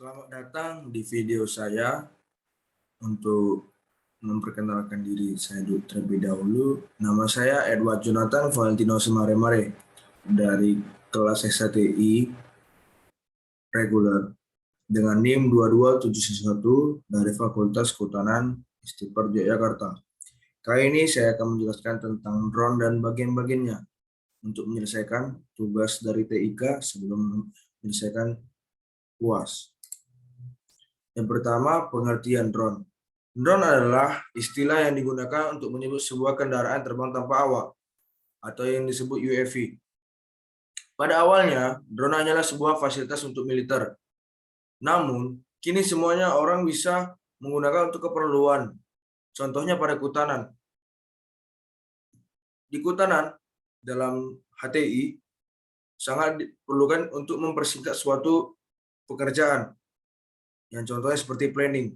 Selamat datang di video saya. Untuk memperkenalkan diri saya terlebih dahulu, nama saya Edward Jonathan Valentino Semaremare dari kelas SHTI reguler dengan NIM 22711 dari Fakultas Kehutanan Istiper Yogyakarta. Kali ini saya akan menjelaskan tentang drone dan bagian-bagiannya untuk menyelesaikan tugas dari TIK sebelum menyelesaikan UAS. Yang pertama, pengertian drone. Drone adalah istilah yang digunakan untuk menyebut sebuah kendaraan terbang tanpa awak atau yang disebut UAV. Pada awalnya, drone hanyalah sebuah fasilitas untuk militer. Namun, kini semuanya orang bisa menggunakan untuk keperluan. Contohnya pada kehutanan. Di kehutanan, dalam HTI, sangat diperlukan untuk mempersingkat suatu pekerjaan. Yang contohnya seperti planning.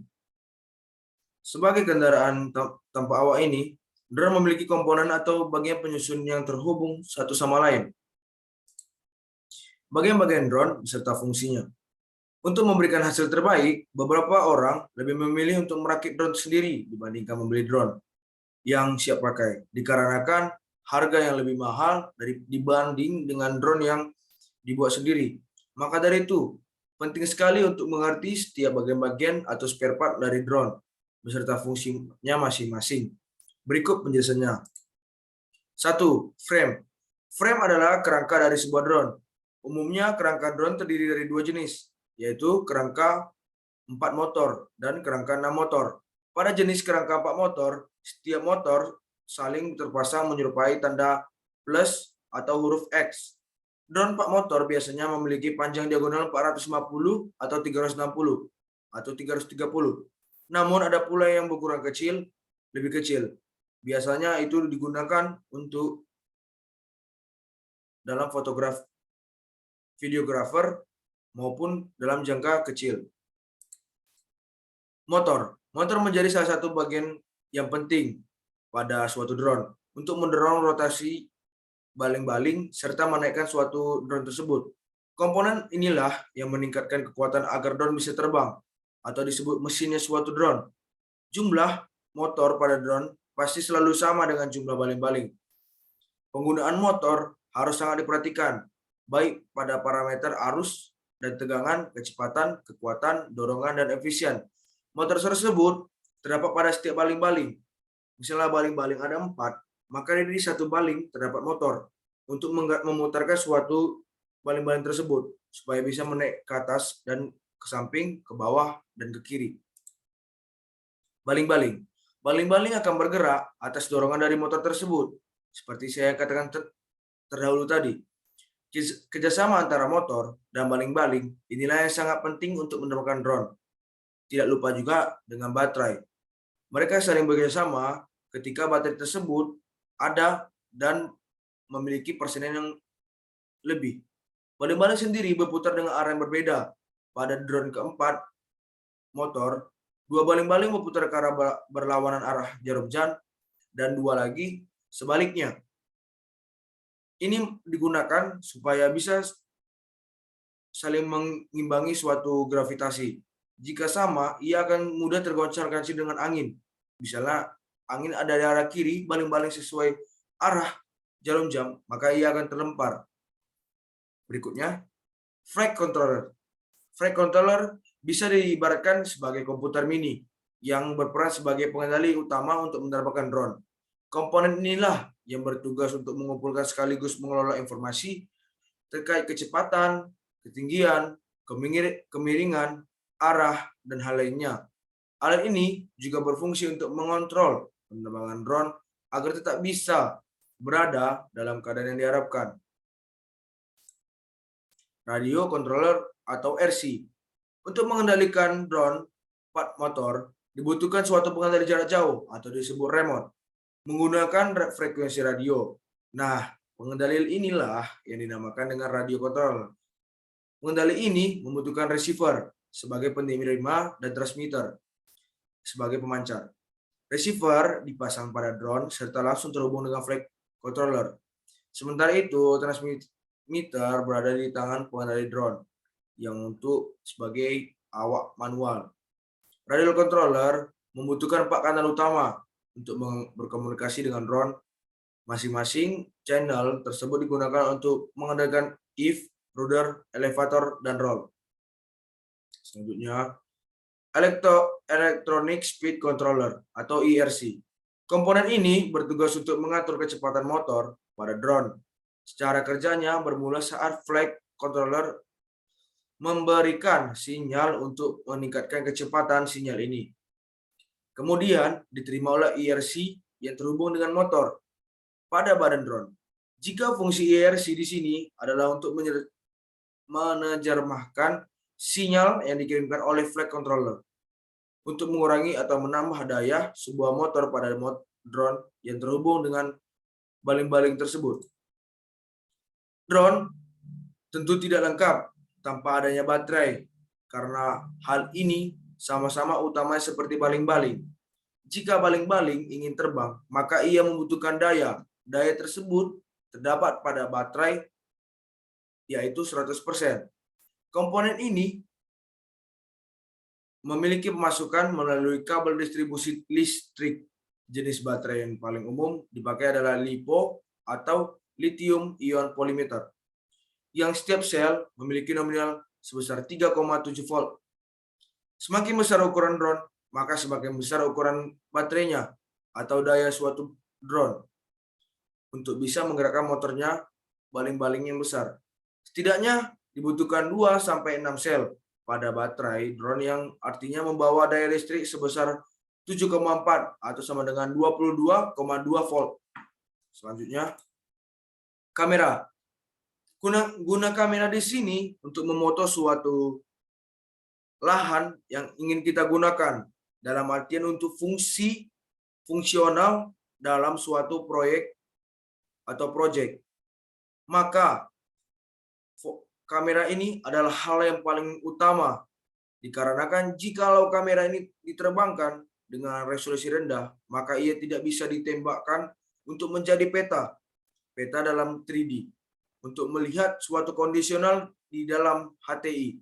Sebagai kendaraan tanpa awak ini, drone memiliki komponen atau bagian penyusun yang terhubung satu sama lain. Bagian-bagian drone beserta fungsinya. Untuk memberikan hasil terbaik, beberapa orang lebih memilih untuk merakit drone sendiri dibandingkan membeli drone yang siap pakai, dikarenakan harga yang lebih mahal dibanding dengan drone yang dibuat sendiri. Maka dari itu, penting sekali untuk mengerti setiap bagian-bagian atau spare part dari drone beserta fungsinya masing-masing. Berikut penjelasannya. 1. Frame. Frame adalah kerangka dari sebuah drone. Umumnya kerangka drone terdiri dari dua jenis, yaitu kerangka 4 motor dan kerangka 6 motor. Pada jenis kerangka 4 motor, setiap motor saling terpasang menyerupai tanda plus atau huruf X. Drone 4 motor biasanya memiliki panjang diagonal 450 atau 360 atau 330. Namun ada pula yang berukuran kecil, lebih kecil. Biasanya itu digunakan untuk dalam videografer maupun dalam jangka kecil. Motor menjadi salah satu bagian yang penting pada suatu drone untuk mendorong rotasi baling-baling serta menaikkan suatu drone tersebut. Komponen inilah yang meningkatkan kekuatan agar drone bisa terbang atau disebut mesinnya suatu drone. Jumlah motor pada drone pasti selalu sama dengan jumlah baling-baling. Penggunaan motor harus sangat diperhatikan, baik pada parameter arus dan tegangan, kecepatan, kekuatan, dorongan, dan efisien. Motor tersebut terdapat pada setiap baling-baling. Misalnya baling-baling ada 4, maka dari satu baling terdapat motor untuk memutarkan suatu baling-baling tersebut supaya bisa menaik ke atas dan ke samping, ke bawah, dan ke kiri. Baling-baling akan bergerak atas dorongan dari motor tersebut. Seperti saya katakan terdahulu tadi, kerjasama antara motor dan baling-baling inilah yang sangat penting untuk menerbangkan drone. Tidak lupa juga dengan baterai. Mereka saling bekerjasama ketika baterai tersebut ada dan memiliki persenen yang lebih. Baling-baling sendiri berputar dengan arah yang berbeda. Pada drone keempat motor, 2 baling-baling berputar ke arah berlawanan arah jarum jam dan 2 lagi sebaliknya. Ini digunakan supaya bisa saling mengimbangi suatu gravitasi. Jika sama, ia akan mudah tergoncang-gancing dengan angin. Misalnya angin ada di arah kiri, baling-baling sesuai arah jarum jam, maka ia akan terlempar. Berikutnya, flight controller. Flight controller bisa diibaratkan sebagai komputer mini yang berperan sebagai pengendali utama untuk menerbangkan drone. Komponen inilah yang bertugas untuk mengumpulkan sekaligus mengelola informasi terkait kecepatan, ketinggian, kemiringan, arah, dan hal lainnya. Alat ini juga berfungsi untuk mengontrol penerbangan drone agar tetap bisa berada dalam keadaan yang diharapkan. Radio controller atau RC. Untuk mengendalikan drone 4 motor, dibutuhkan suatu pengendali jarak jauh atau disebut remote menggunakan frekuensi radio. Nah, pengendali inilah yang dinamakan dengan radio controller. Pengendali ini membutuhkan receiver sebagai penerima dan transmitter sebagai pemancar. Receiver dipasang pada drone serta langsung terhubung dengan flight controller. Sementara itu, transmitter berada di tangan pengendali drone yang untuk sebagai awak manual. Radio controller membutuhkan 4 kanal utama untuk berkomunikasi dengan drone. Masing-masing channel tersebut digunakan untuk mengendalikan if, rudder, elevator, dan roll. Selanjutnya, Electronic Speed Controller atau ERC. Komponen ini bertugas untuk mengatur kecepatan motor pada drone. Secara kerjanya bermula saat flight controller memberikan sinyal untuk meningkatkan kecepatan sinyal ini. Kemudian diterima oleh ERC yang terhubung dengan motor pada badan drone. Jika fungsi ERC di sini adalah untuk menerjemahkan sinyal yang dikirimkan oleh flight controller untuk mengurangi atau menambah daya sebuah motor pada drone yang terhubung dengan baling-baling tersebut. Drone tentu tidak lengkap tanpa adanya baterai, karena hal ini sama-sama utama seperti baling-baling. Jika baling-baling ingin terbang, maka ia membutuhkan daya. Daya tersebut terdapat pada baterai, yaitu 100%. Komponen ini memiliki pemasukan melalui kabel distribusi listrik. Jenis baterai yang paling umum dipakai adalah LiPo atau lithium ion polymeter, yang setiap sel memiliki nominal sebesar 3,7 volt. Semakin besar ukuran drone, maka semakin besar ukuran baterainya atau daya suatu drone untuk bisa menggerakkan motornya baling-baling yang besar. Setidaknya dibutuhkan 2-6 sel pada baterai drone, yang artinya membawa daya listrik sebesar 7,4 atau sama dengan 22,2 volt. Selanjutnya, kamera. Guna kamera di sini untuk memoto suatu lahan yang ingin kita gunakan, dalam artian untuk fungsional dalam suatu proyek atau proyek. Maka kamera ini adalah hal yang paling utama, dikarenakan jikalau kamera ini diterbangkan dengan resolusi rendah, maka ia tidak bisa ditembakkan untuk menjadi peta dalam 3D, untuk melihat suatu kondisional di dalam HTI.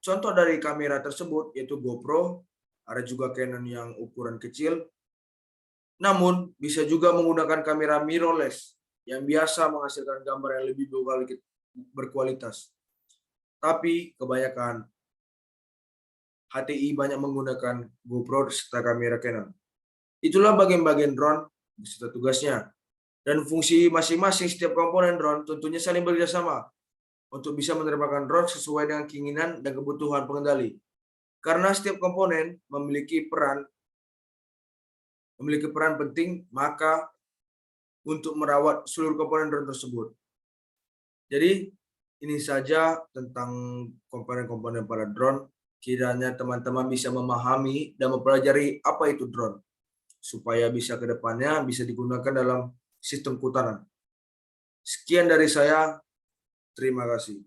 Contoh dari kamera tersebut yaitu GoPro, ada juga Canon yang ukuran kecil, namun bisa juga menggunakan kamera mirrorless yang biasa menghasilkan gambar yang lebih berkualitas. Tapi kebanyakan HTI banyak menggunakan GoPro serta kamera Canon. Itulah bagian-bagian drone beserta tugasnya. Dan fungsi masing-masing setiap komponen drone tentunya saling bekerjasama untuk bisa menerbangkan drone sesuai dengan keinginan dan kebutuhan pengendali. Karena setiap komponen memiliki peran penting, maka untuk merawat seluruh komponen drone tersebut. Jadi ini saja tentang komponen-komponen pada drone. Kiranya teman-teman bisa memahami dan mempelajari apa itu drone, supaya bisa ke depannya bisa digunakan dalam sistem kehutanan. Sekian dari saya, terima kasih.